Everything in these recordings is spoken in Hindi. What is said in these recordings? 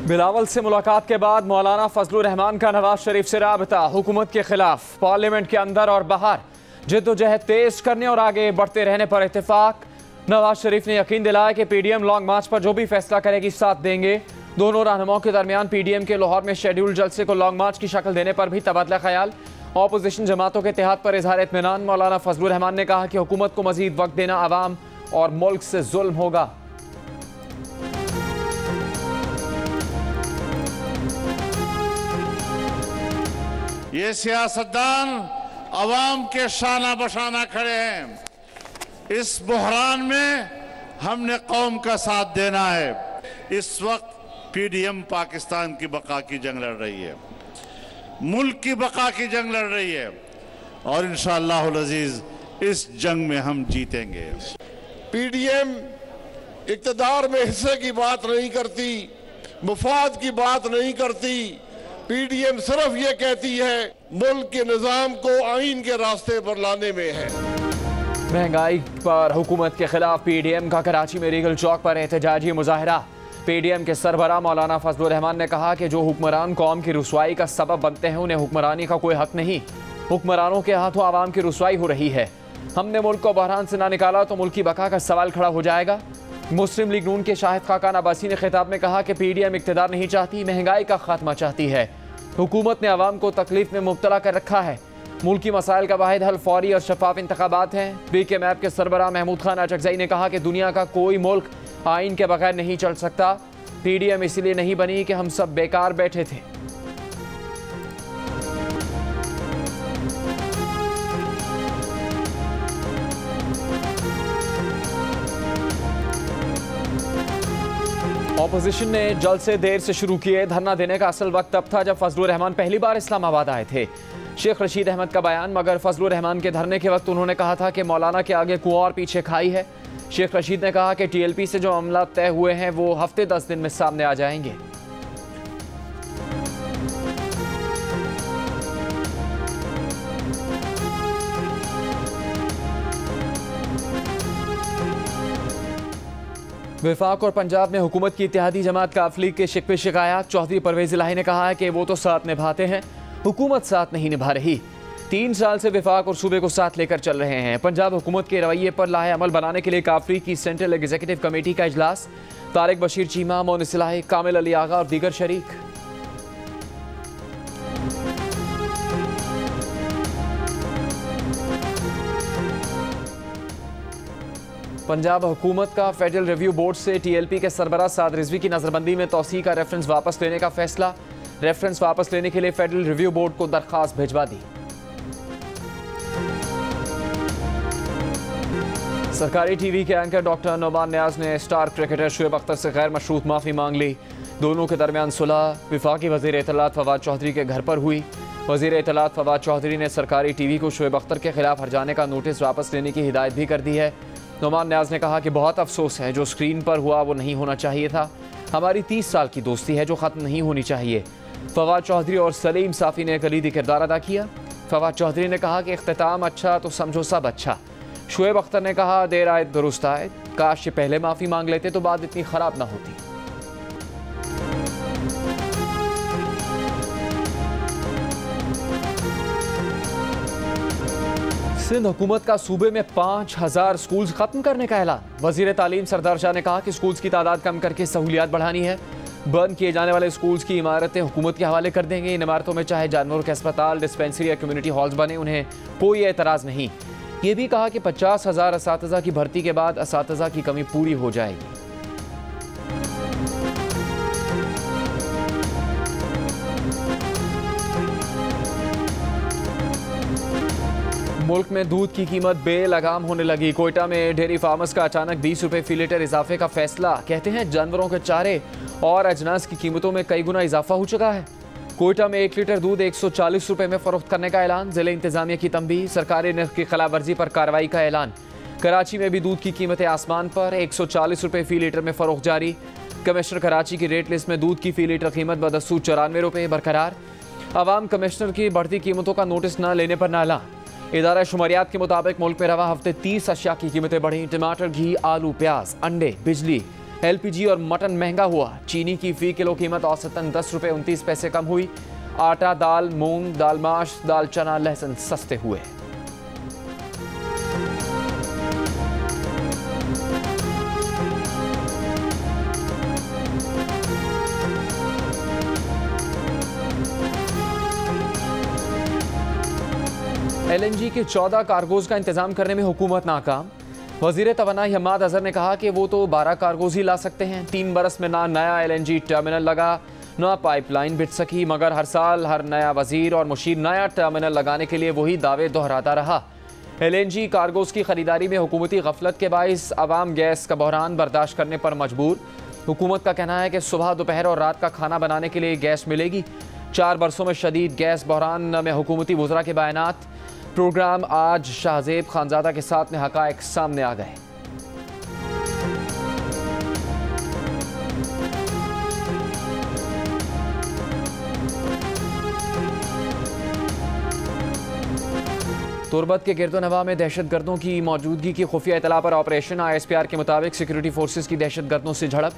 बिलावल से मुलाकात के बाद मौलाना फजलुर रहमान का नवाज शरीफ से राबता, हुकूमत के खिलाफ पार्लियामेंट के अंदर और बाहर जिद्दोजहद तेज करने और आगे बढ़ते रहने पर इत्तेफाक। नवाज शरीफ ने यकीन दिलाया कि पीडीएम लॉन्ग मार्च पर जो भी फैसला करेगी साथ देंगे। दोनों रहनुमाओं के दरमियान पीडीएम के लाहौर में शेड्यूल जलसे को लॉन्ग मार्च की शक्ल देने पर भी तबादला ख्याल। ऑपोजिशन जमातों के इत्तेहाद पर इजहार इत्मीनान। मौलाना फजलुर रहमान ने कहा कि हुकूमत को मजीद वक्त देना आवाम और मुल्क से जुल्म होगा। ये सियासतदान अवाम के शाना बशाना खड़े हैं। इस बुहरान में हमने कौम का साथ देना है। इस वक्त पीडीएम पाकिस्तान की बका की जंग लड़ रही है, मुल्क की बका की जंग लड़ रही है और इंशाअल्लाह अज़ीज इस जंग में हम जीतेंगे। पीडीएम इक़्तिदार में हिस्से की बात नहीं करती, मुफाद की बात नहीं करती। पीडीएम सिर्फ ये कहती है मुल्क के निजाम को आईन के रास्ते पर लाने में है। महंगाई पर हुकूमत के खिलाफ पीडीएम का कराची में रीगल चौक पर एहतजाजी मुजाहरा। पीडीएम के सरबराह मौलाना फजलुर रहमान ने कहा कि जो हुक्मरान कौम की रुसवाई का सबब बनते हैं उन्हें हुक्मरानी का कोई हक नहीं। हुक्मरानों के हाथों आवाम की रुसवाई हो रही है। हमने मुल्क को बहरान से ना निकाला तो मुल्क की बका का सवाल खड़ा हो जाएगा। मुस्लिम लीग नून के शाहिद खाकान अब्बासी ने खिताब में कहा कि पीडीएम इक़्तिदार नहीं चाहती, महंगाई का खात्मा चाहती है। हुकूमत ने आवाम को तकलीफ में मुब्तला कर रखा है। मुल्की मसाइल का वाहिद हल फौरी और शफाफ इंतखाबात हैं। BKMAP के सरबराह महमूद खान अचकज़ई ने कहा कि दुनिया का कोई मुल्क आइन के बगैर नहीं चल सकता। पीडीएम इसलिए नहीं बनी कि हम सब बेकार बैठे थे। ऑपोजिशन ने जल्द से देर से शुरू किए। धरना देने का असल वक्त तब था जब फजलुर रहमान पहली बार इस्लामाबाद आए थे। शेख रशीद अहमद का बयान, मगर फजलुर रहमान के धरने के वक्त उन्होंने कहा था कि मौलाना के आगे कुआं और पीछे खाई है। शेख रशीद ने कहा कि TLP से जो मामला तय हुए हैं वो हफ्ते 10 दिन में सामने आ जाएंगे। वफाक और पंजाब में हुकूमत की इत्तेहादी जमात काफिली के शिकवे शिकायत। चौधरी परवेज इलाही ने कहा है कि वो तो साथ निभाते हैं, हुकूमत साथ नहीं निभा रही। 3 साल से वफाक और सूबे को साथ लेकर चल रहे हैं। पंजाब हुकूमत के रवैये पर लाहे अमल बनाने के लिए काफिली की सेंट्रल एग्जीक्यूटिव कमेटी का इजलास। तारिक बशीर चीमा, मोनिस इलाही, कामिल अली आगा और दीगर शरीक। पंजाब हुकूमत का फेडरल रिव्यू बोर्ड से TLP के सरबराह साद रिजवी की नजरबंदी में तौसीह का रेफरेंस वापस लेने का फैसला। रेफरेंस वापस लेने के लिए फेडरल रिव्यू बोर्ड को दरख्वास्त भिजवा दी। सरकारी टीवी के एंकर डॉक्टर नोमान नियाज ने स्टार क्रिकेटर शुएब अख्तर से गैर मशरूत माफ़ी मांग ली। दोनों के दरमियान सुलह वफाकी वज़ीर इत्तलात फवाद चौधरी के घर पर हुई। वज़ीर इत्तलात फवाद चौधरी ने सरकारी TV को शुएब अख्तर के खिलाफ हर्जाने का नोटिस वापस लेने की हिदायत भी कर दी है। नोमान नियाज ने कहा कि बहुत अफसोस है, जो स्क्रीन पर हुआ वो नहीं होना चाहिए था। हमारी 30 साल की दोस्ती है जो ख़त्म नहीं होनी चाहिए। फवाद चौधरी और सलीम साफ़ी ने कलीदी किरदार अदा किया। फवाद चौधरी ने कहा कि इख्तिताम अच्छा तो समझो सब अच्छा। शुएब अख्तर ने कहा देर आए दुरुस्त आए, काश ये पहले माफ़ी मांग लेते तो बात इतनी ख़राब ना होती। सिंध हुकूमत का सूबे में 5000 स्कूल्स खत्म करने का ऐलान। वजीर तालीम सरदार शाह ने कहा कि स्कूल्स की तादाद कम करके सहूलियात बढ़ानी है। बंद किए जाने वाले स्कूल्स की इमारतें हुकूमत के हवाले कर देंगे। इन इमारतों में चाहे जानवरों के अस्पताल, डिस्पेंसरी या कम्युनिटी हॉल्स बने, उन्हें कोई एतराज़ नहीं। ये भी कहा कि 50,000 असातिज़ा की भर्ती के बाद असातिज़ा की कमी पूरी हो जाएगी। मुल्क में दूध की कीमत बेलगाम होने लगी। कोयटा में डेयरी फार्मर्स का अचानक 20 रुपये फी लीटर इजाफे का फैसला। कहते हैं जानवरों के चारे और अजनास की कीमतों में कई गुना इजाफा हो चुका है। कोयटा में 1 लीटर दूध 140 रुपये में फरोख्त करने का ऐलान। जिले इंतजामिया की तंबीह, सरकारी निर्ख की खिलाफ वर्जी पर कार्रवाई का ऐलान। कराची में भी दूध की कीमतें आसमान पर, 140 रुपये फी लीटर में फरोख्त जारी। कमिश्नर कराची की रेट लिस्ट में दूध की फी लीटर कीमत बदस्तूर 94 रुपये बरकरार। अवाम कमिश्नर की बढ़ती कीमतों का नोटिस न लेने पर नाला। इदारा शुमारियात के मुताबिक मुल्क में रवा हफ्ते 30 अशिया की कीमतें बढ़ी। टमाटर, घी, आलू, प्याज, अंडे, बिजली, LPG और मटन महंगा हुआ। चीनी की फी किलो कीमत औसतन 10 रुपये 29 पैसे कम हुई। आटा, दाल, मूंग, दाल माश, दाल चना, लहसुन सस्ते हुए। LNG के 14 कार्गोज का इंतजाम करने में हुकूमत नाकाम। वजीर तवानाई हम्माद अजहर ने कहा कि वो तो 12 कार्गोज ही ला सकते हैं। 3 बरस में ना नया LNG टर्मिनल लगा, ना पाइपलाइन बिछ सकी, मगर हर साल हर नया वजीर और मुशीर नया टर्मिनल लगाने के लिए वही दावे दोहराता रहा। LNG कार्गोज की खरीदारी में हुकूमती गफलत के बाइस अवाम गैस का बहरान बर्दाश्त करने पर मजबूर। हुकूमत का कहना है कि सुबह, दोपहर और रात का खाना बनाने के लिए गैस मिलेगी। 4 बरसों में शदीद गैस बहरान में हुकूमती वज़रा के बयानात। प्रोग्राम आज शाहजेब खानजादा के साथ में हकायक सामने आ गए। तुरबत के गिरदोनवा में दहशतगर्दों की मौजूदगी की खुफिया इतला पर ऑपरेशन। ISPR के मुताबिक सिक्योरिटी फोर्सेस की दहशतगर्दों से झड़प।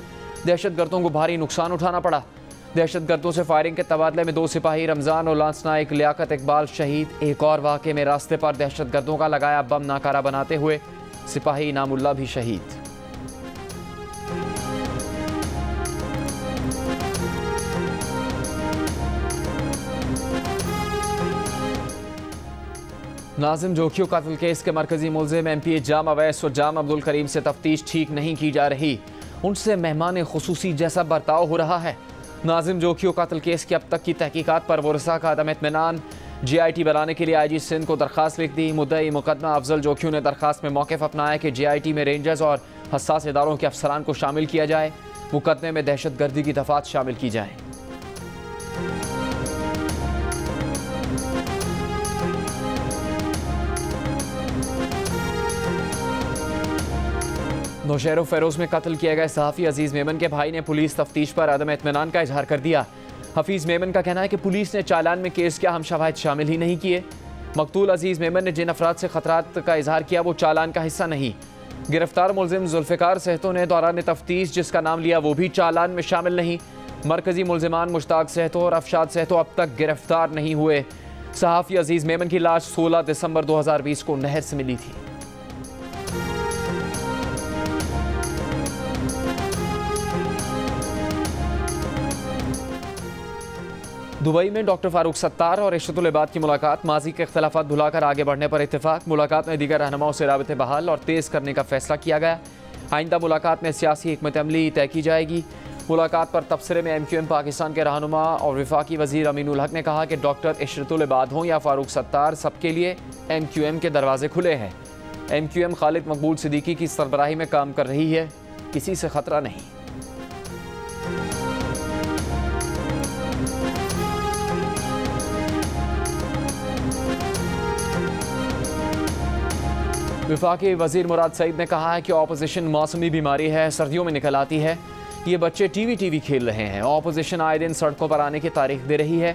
दहशतगर्दों को भारी नुकसान उठाना पड़ा। दहशतगर्दों से फायरिंग के तबादले में 2 सिपाही रमजान और लांस नाइक लियाकत इकबाल शहीद। एक और वाक़े में रास्ते पर दहशतगर्दों का लगाया बम नाकारा बनाते हुए सिपाही इनामुल्लाह भी शहीद। नाजिम जोखियों कत्ल केस के मरकजी मुलजिम MPA जाम अवैस और जाम अब्दुल करीम से तफ्तीश ठीक नहीं की जा रही। उनसे मेहमान खुसूसी जैसा बर्ताव हो रहा है। नाजिम जोखियों कत्ल केस की अब तक की तहकीकात पर वरसा का अदम इत्मीनान। GIT बनाने के लिए IG सिंध को दरख्वास्त लिख दी। मुद्दई मुकदमा अफजल जोखियों ने दरख्वास्त में मौक़िफ़ अपनाया कि GIT में रेंजर्स और हसास इदारों के अफसरान को शामिल किया जाए। मुकदमे में दहशतगर्दी की दफ़ात शामिल की जाए। नौशहर फेरोज में कत्ल किए गए सहाफ़ी अजीज़ मेमन के भाई ने पुलिस तफ्तीश पर अदम इत्मीनान का इजहार कर दिया। हफीज़ मेमन का कहना है कि पुलिस ने चालान में केस किया, हम शवाहिद शामिल ही नहीं किए। मकतूल अजीज़ मेमन ने जिन अफराद से खतरात का इजहार किया वो चालान का हिस्सा नहीं। गिरफ्तार मुलजिम जुल्फ़िकार सहतो ने दौरान तफ्तीश जिसका नाम लिया वो भी चालान में शामिल नहीं। मरकजी मुलजिमान मुश्ताक सहतो और अफशाद सहतो अब तक गिरफ्तार नहीं हुए। सहाफ़ी अजीज़ मेमन की लाश 16 दिसंबर 2020 को नहर से मिली थी। दुबई में डॉक्टर फारूक सत्तार और इशरतुल इबाद की मुलाकात। माजी के इख्तलाफात भुलाकर आगे बढ़ने पर इत्तेफाक। मुलाकात में दीगर रहनुमाओं से राबते बहाल और तेज़ करने का फैसला किया गया। आइंदा मुलाकात में सियासी हिकमत अमली तय की जाएगी। मुलाकात पर तबसरे में MQM पाकिस्तान के रहनुमा और वफाकी वज़ीर अमीनुल हक ने कहा कि डॉक्टर इशरतुल इबाद हों या फारूक सत्तार, सबके लिए MQM के दरवाजे खुले हैं। MQM खालिद मकबूल सिद्दीकी की सरबराही में काम कर रही है, किसी से खतरा नहीं। वफाकी वज़ीर मुराद सईद ने कहा है कि ऑपोजिशन मौसमी बीमारी है, सर्दियों में निकल आती है। ये बच्चे टीवी खेल रहे हैं। ऑपोजिशन आए दिन सड़कों पर आने की तारीख दे रही है।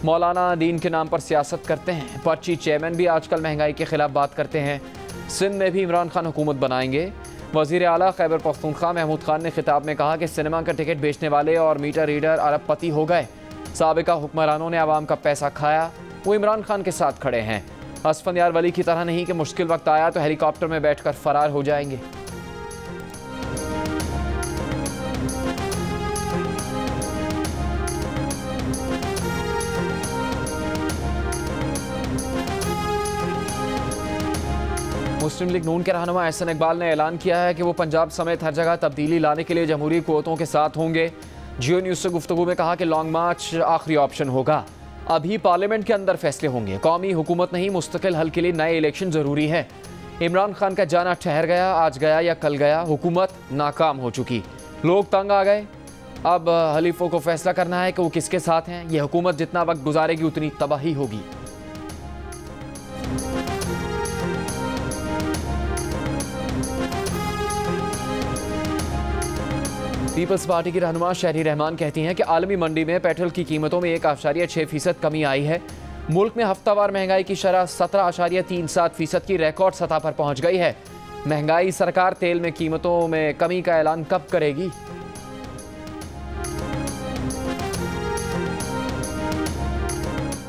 मौलाना दीन के नाम पर सियासत करते हैं। पर्ची चेयरमैन भी आजकल महंगाई के खिलाफ बात करते हैं। सिंध में भी इमरान खान हुकूमत बनाएंगे। वज़ीर आला खैबर पख्तूनख्वा महमूद खान ने खिताब में कहा कि सिनेमा का टिकट बेचने वाले और मीटर रीडर अरबपति हो गए। साबिका हुक्मरानों ने आवाम का पैसा खाया, वो इमरान खान के साथ खड़े हैं। असफंयार वली की तरह नहीं कि मुश्किल वक्त आया तो हेलीकॉप्टर में बैठकर फरार हो जाएंगे। मुस्लिम लीग नून के रहनुमा एहसन इकबाल ने ऐलान किया है कि वो पंजाब समेत हर जगह तब्दीली लाने के लिए जमहूरी क़ुव्वतों के साथ होंगे। जियो न्यूज़ से गुफ्तगू में कहा कि लॉन्ग मार्च आखिरी ऑप्शन होगा। अभी पार्लियामेंट के अंदर फैसले होंगे। कौमी हुकूमत नहीं, मुस्तकिल हल के लिए नए इलेक्शन ज़रूरी है। इमरान खान का जाना ठहर गया, आज गया या कल गया। हुकूमत नाकाम हो चुकी, लोग तंग आ गए। अब हलीफों को फैसला करना है कि वो किसके साथ हैं। ये हुकूमत जितना वक्त गुजारेगी उतनी तबाही होगी। पीपल्स पार्टी की रहनुमा शहरी रहमान कहती हैं कि आलमी मंडी में पेट्रोल की कीमतों में 1.6% कमी आई है। मुल्क में हफ्तावार महंगाई की शरह 17.37% की रिकॉर्ड सतह पर पहुंच गई है। महंगाई, सरकार तेल में कीमतों में कमी का ऐलान कब करेगी?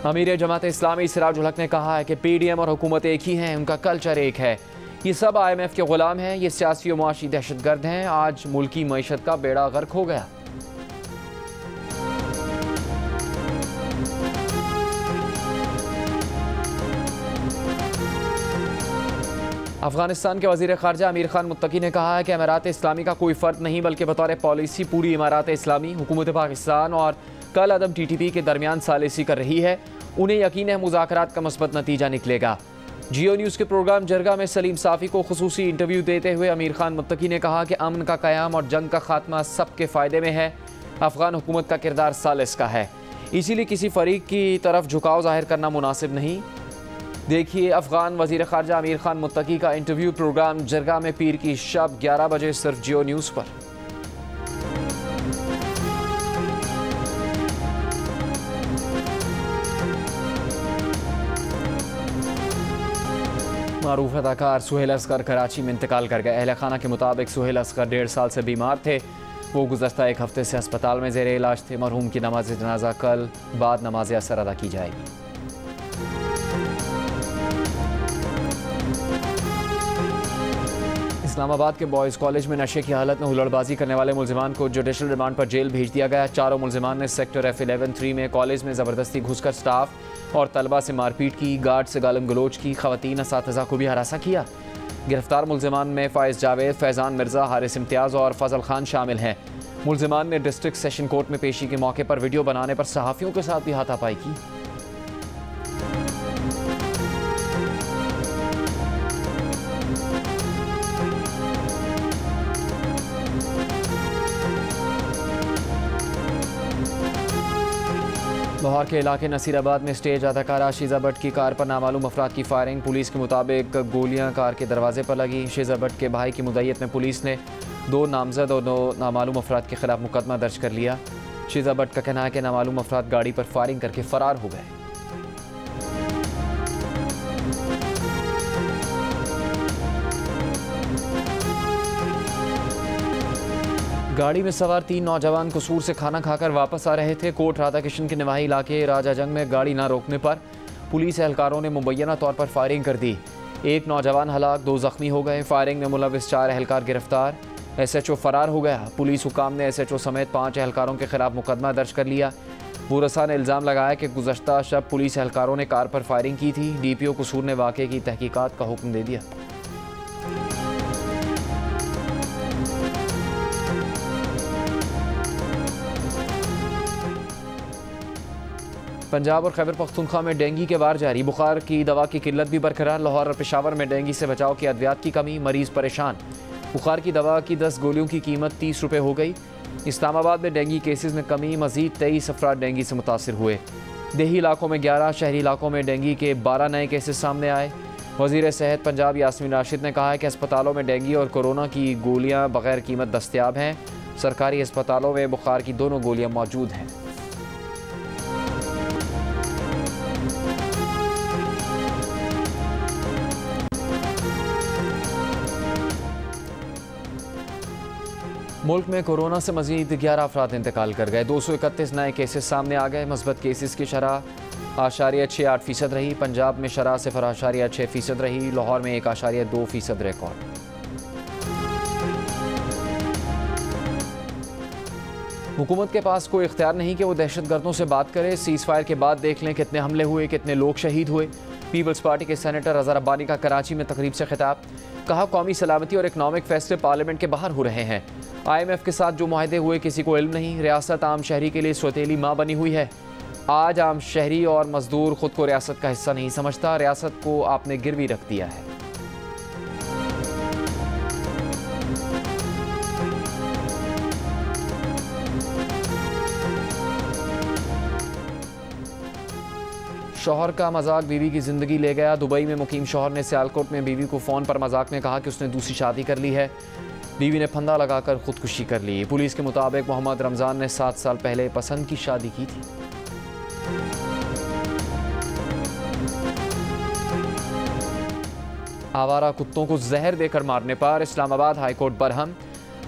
अमीर जमात इस्लामी सिराजुल हक ने कहा है कि पीडीएम और हुकूमत एक ही हैं, उनका कल्चर एक है। ये सब IMF के गुलाम हैं, ये सियासी और मुआशी दहशतगर्द हैं। आज मुल्की मईशत का बेड़ा गर्क हो गया। अफगानिस्तान के वजीर खारजा अमीर खान मुत्तकी ने कहा है कि अमीरात इस्लामी का कोई फ़र्द नहीं बल्कि बतौर पॉलिसी पूरी इमारात इस्लामी हुकूमत पाकिस्तान और कल अदम TTP के दरमियान सालिसी कर रही है। उन्हें यकीन है मुज़ाकरात का मस्बत नतीजा निकलेगा। जियो न्यूज़ के प्रोग्राम जरगा में सलीम साफ़ी को खुसूसी इंटरव्यू देते हुए अमीर खान मुत्तकी ने कहा कि अमन का क़याम और जंग का खात्मा सबके फ़ायदे में है। अफ़गान हुकूमत का किरदार सालिस का है, इसीलिए किसी फरीक की तरफ झुकाव ज़ाहिर करना मुनासिब नहीं। देखिए अफ़गान वज़ीर ख़ारजा अमीर खान मुत्तकी का इंटरव्यू प्रोग्राम जरगा में पीर की शब 11 बजे सिर्फ जियो न्यूज़ पर। मारूफ अदाकार सुहेल असगर कराची में इंतकाल कर गए। अहल खाना के मुताबिक सुहेल असगर 1.5 साल से बीमार थे। वो गुज़श्ता एक हफ्ते से अस्पताल में ज़ेर इलाज थे। मरहूम की नमाज जनाजा कल बाद नमाज असर अदा की जाएगी। इस्लामाबाद के बॉयज़ कॉलेज में नशे की हालत में हुल्लड़बाजी करने वाले मुलजिमान को जुडिशल रिमांड पर जेल भेज दिया गया। चारों मुलजिमान ने सेक्टर F11-3 में कॉलेज में ज़बरदस्ती घुसकर स्टाफ और तलबा से मारपीट की, गार्ड से गालम गलोच की, ख़वातीन असातिज़ा को भी हरासा किया। गिरफ्तार मुलजिमान में फ़ाइज़ जावेद, फैज़ान मिर्ज़ा, हारिस इम्तियाज़ और फ़ज़ल खान शामिल हैं। मुलजिमान ने डिस्ट्रिक्ट सेशन कोर्ट में पेशी के मौके पर वीडियो बनाने पर सहाफ़ियों के साथ भी हाथापाई की। लाहौर के इलाके नसीराबाद में स्टेज अदाकारा शीज़ा भट्ट की कार पर नामालूम अफराद की फायरिंग। पुलिस के मुताबिक गोलियां कार के दरवाजे पर लगी। शीज़ा भट्ट के भाई की मुद्दईयत में पुलिस ने 2 नामजद और 2 नामालूम अफराद के खिलाफ मुकदमा दर्ज कर लिया। शीज़ा भट्ट का कहना है कि नामालूम अफराद गाड़ी पर फायरिंग करके फरार हो गए। गाड़ी में सवार 3 नौजवान कसूर से खाना खाकर वापस आ रहे थे। कोट राधा किशन के निवाही इलाके राजा जंग में गाड़ी न रोकने पर पुलिस एहलकारों ने मुबैना तौर पर फायरिंग कर दी। 1 नौजवान हलाक, 2 ज़ख्मी हो गए। फायरिंग में मुलविस 4 एहलकार गिरफ्तार। SHO फरार हो गया। पुलिस हुकाम ने SHO समेत 5 एहलकारों के खिलाफ मुकदमा दर्ज कर लिया। बुरसा ने इल्ज़ाम लगाया कि गुज़श्ता शब पुलिस एहलकारों ने कार पर फायरिंग की थी। DPO कसूर ने वाक़े की तहकीकात का हुक्म दे दिया। पंजाब और खैबर पख्तूनख्वा में डेंगू के वार जारी। बुखार की दवा की किल्लत भी बरकरार। लाहौर और पेशावर में डेंगू से बचाव की अद्वियात की कमी, मरीज परेशान। बुखार की दवा की 10 गोलियों की कीमत 30 रुपये हो गई। इस्लामाबाद में डेंगू केसेस में कमी, मजीद 23 अफराद डेंगू से मुतासर हुए। देही इलाकों में 11, शहरी इलाकों में डेंगू के 12 नए केसेस सामने आए। वज़ीर सेहत पंजाब यास्मीन राशिद ने कहा है कि अस्पतालों में डेंगू और कोरोना की गोलियाँ बग़ैर कीमत दस्तयाब हैं। सरकारी अस्पतालों में बुखार की दोनों गोलियाँ मौजूद हैं। मुल्क में कोरोना से मजीद 11 अफराद इंतकाल कर गए। 231 नए केसेस सामने आ गए। मस्बत केसेस की शरह 8.68% रही। पंजाब में शरह 0.6% रही। लाहौर में 1.2% रिकॉर्ड। हुकूमत के पास कोई इख्तियार नहीं कि वो दहशतगर्दों से बात करे। सीज़ फायर के बाद देख लें कितने हमले हुए, कितने लोग शहीद हुए। पीपल्स पार्टी के सेनेटर अज़हर अब्बानी का कराची में तकरीब से खिताब। कहा कौमी सलामती और इकनॉमिक फैसले पार्लियामेंट के बाहर हो रहे हैं। IMF के साथ जो मुआहदे हुए किसी को इल्म नहीं। रियासत आम शहरी के लिए सौतेली माँ बनी हुई है। आज आम शहरी और मजदूर खुद को रियासत का हिस्सा नहीं समझता। रियासत को आपने गिरवी रख दिया है। शौहर का मजाक बीवी की ज़िंदगी ले गया। दुबई में मुकीम शौहर ने सियालकोट में बीवी को फ़ोन पर मजाक में कहा कि उसने दूसरी शादी कर ली है। बीवी ने फंदा लगाकर खुदकुशी कर ली। पुलिस के मुताबिक मोहम्मद रमज़ान ने 7 साल पहले पसंद की शादी की थी। आवारा कुत्तों को जहर देकर मारने पर इस्लामाबाद हाईकोर्ट बरहम।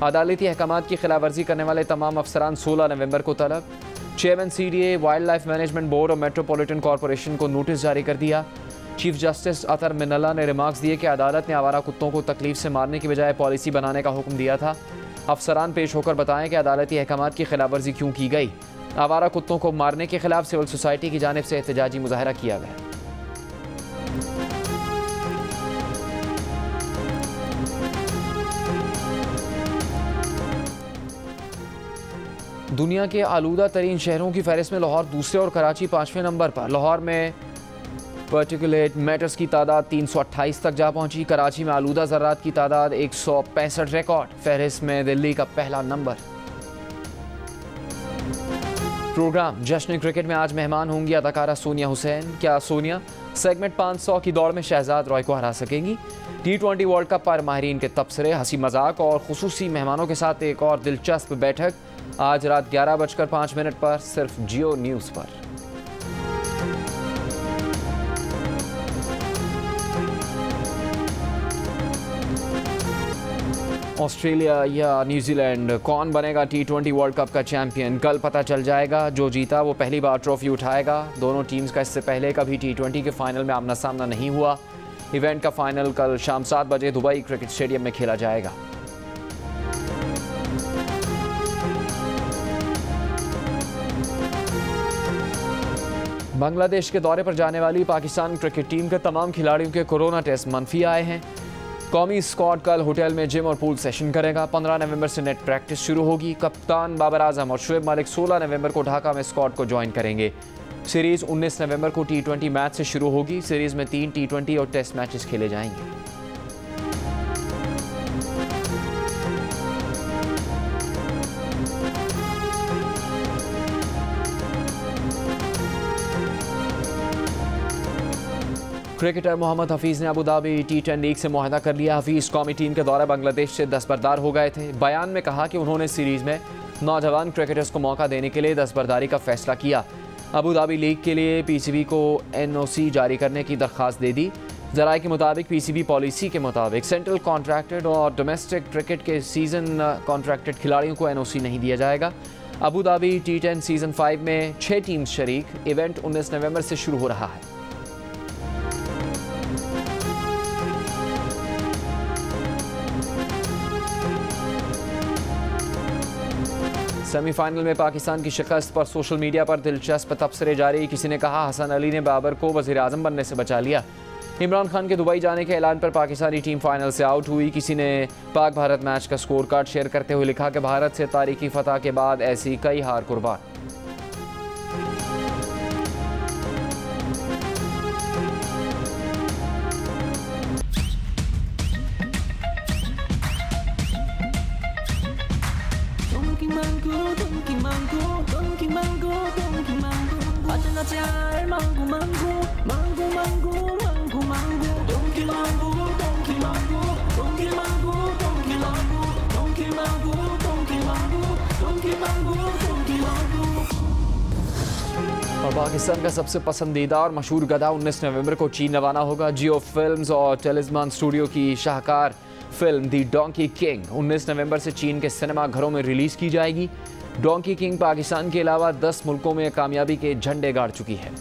अदालती अहकामात की खिलाफवर्जी करने वाले तमाम अफसरान 16 नवंबर को तलब। Chairman CDA, wild life management board और मेट्रोपॉलिटन कॉरपोरेशन को नोटिस जारी कर दिया। चीफ जस्टिस अतर मिनल्ला ने रिमार्क्स दिए कि अदालत ने आवारा कुत्तों को तकलीफ से मारने की बजाय पॉलिसी बनाने का हुक्म दिया था। अफसरान पेश होकर बताएं कि अदालती अहकामात की खिलाफवर्जी क्यों की गई। आवारा कुत्तों को मारने के खिलाफ सिविल सोसाइटी की जानिब से एहतजाजी मुजाहरा किया गया। दुनिया के आलूदा तरीन शहरों की फहरिस्त में लाहौर दूसरे और कराची 5वें नंबर पर। लाहौर में पार्टिकुलेट मैटर्स की तादाद 328 तक जा पहुंची। कराची में आलूदा ज़रात की तादाद 165 रिकॉर्ड। फहरिस्त में दिल्ली का पहला नंबर। प्रोग्राम जश्न क्रिकेट में आज मेहमान होंगी अदाकारा सोनिया हुसैन। क्या सोनिया सेगमेंट 500 की दौड़ में शहजाद रॉय को हरा सकेंगी? T20 वर्ल्ड कप पर माहिरीन के तबसरे, हंसी मजाक और खुसूसी मेहमानों के साथ एक और दिलचस्प बैठक आज रात 11:05 पर सिर्फ जियो न्यूज़ पर। ऑस्ट्रेलिया या न्यूजीलैंड कौन बनेगा T20 वर्ल्ड कप का चैंपियन, कल पता चल जाएगा। जो जीता वो पहली बार ट्रॉफी उठाएगा। दोनों टीम्स का इससे पहले कभी T20 के फाइनल में आमना सामना नहीं हुआ। इवेंट का फाइनल कल शाम 7 बजे दुबई क्रिकेट स्टेडियम में खेला जाएगा। बांग्लादेश के दौरे पर जाने वाली पाकिस्तान क्रिकेट टीम के तमाम खिलाड़ियों के कोरोना टेस्ट मनफी आए हैं। कौमी स्क्वाड कल होटल में जिम और पूल सेशन करेगा। 15 नवंबर से नेट प्रैक्टिस शुरू होगी। कप्तान बाबर आजम और शुएब मलिक 16 नवंबर को ढाका में स्क्वाड को ज्वाइन करेंगे। सीरीज 19 नवंबर को T20 मैच से शुरू होगी। सीरीज में 3 T20 और टेस्ट मैचेस खेले जाएंगे। क्रिकेटर मोहम्मद हफीज़ ने अबू धाबी T10 लीग से मुआहदा कर लिया। हफीज़ कौमी टीम के दौरे बांग्लादेश से दस्तबरदार हो गए थे। बयान में कहा कि उन्होंने सीरीज में नौजवान क्रिकेटर्स को मौका देने के लिए दस्तबरदारी का फैसला किया। अबू धाबी लीग के लिए PCB को NOC जारी करने की दरख्वास्त दे दी। ज़राए के मुताबिक PCB पॉलिसी के मुताबिक सेंट्रल कॉन्ट्रैक्टेड और डोमेस्टिक क्रिकेट के सीजन कॉन्ट्रैक्टेड खिलाड़ियों को NOC नहीं दिया जाएगा। अबू धाबी T10 सीजन 5 में 6 टीम्स शरीक। इवेंट 19 नवंबर से शुरू हो रहा है। सेमीफाइनल में पाकिस्तान की शिकस्त पर सोशल मीडिया पर दिलचस्प तबसरे जारी। किसी ने कहा हसन अली ने बाबर को वज़ीर आज़म बनने से बचा लिया। इमरान खान के दुबई जाने के ऐलान पर पाकिस्तानी टीम फाइनल से आउट हुई। किसी ने पाक भारत मैच का स्कोर कार्ड शेयर करते हुए लिखा कि भारत से तारीखी फतह के बाद ऐसी कई हार कुर्बान। और पाकिस्तान का सबसे पसंदीदा और मशहूर गधा 19 नवंबर को चीन रवाना होगा। जियो फिल्म्स और टेलिस्मान स्टूडियो की शाहकार फिल्म दी डोंकी किंग 19 नवंबर से चीन के सिनेमा घरों में रिलीज की जाएगी। डोंकी किंग पाकिस्तान के अलावा 10 मुल्कों में कामयाबी के झंडे गाड़ चुकी है।